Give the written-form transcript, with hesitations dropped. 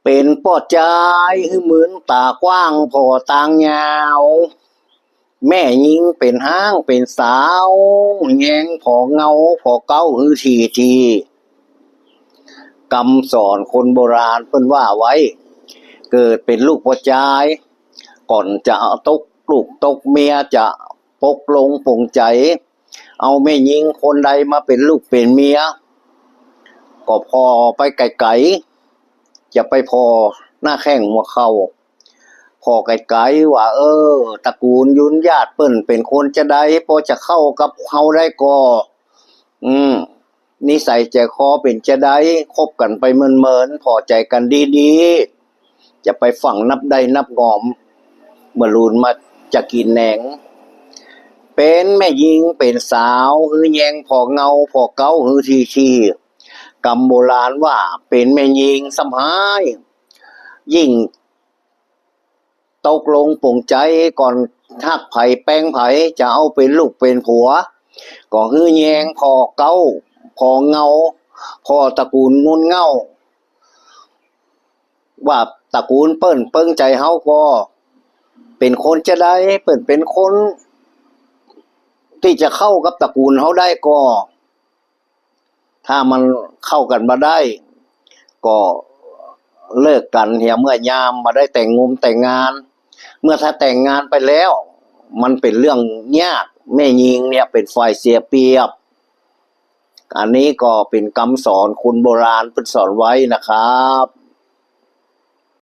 เป็นปอดใจเหมือนตากว้างพอตางยาวแม่ยิงเป็นห้างเป็นสาวแยงพอเงาพอเก้าทีกำสอนคนโบราณเพิ่นว่าไว้เกิดเป็นลูกปอดใจก่อนจะเอาตกลูกตกเมียจะปกลงปงใจเอาแม่ยิงคนใดมาเป็นลูกเป็นเมียก็พอไปไกลๆจะไปพอหน้าแข้งหัวเข่าพอไกลๆว่าตระกูลยุนญาติเปิ้นเป็นคนจะได้พอจะเข้ากับเฮาได้ก็นิสัยใจคอเป็นจะได้คบกันไปเมินๆพอใจกันดีๆจะไปฝังนับได้นับงอมเมื่อลูนมาจะกินแหนงเป็นแม่ยิงเป็นสาวฮือแยงพอเงาพอเก้าฮือทีกำโบราณว่าเป็นแม่ยิงสำหายยิ่งตกลงปลงใจก่อนทักไผแป้งไผจะเอาเป็นลูกเป็นผัวก็ฮือแยงพอเก้าพอเงาพอตระกูลงุนเงาว่าตระกูลเปิ้นเปิ้งใจเฮาก็เป็นคนจะได้เปิ้นเป็นคนที่จะเข้ากับตระกูลเฮาได้ก็ถ้ามันเข้ากันมาได้ก็เลิกกันเหียเมื่อยามมาได้แต่งงมแต่งงานเมื่อถ้าแต่งงานไปแล้วมันเป็นเรื่องยากแม่ยิงเนี่ยเป็นฝ่ายเสียเปรียบอันนี้ก็เป็นคำสอนคนโบราณเพิ่นสอนไว้นะครับ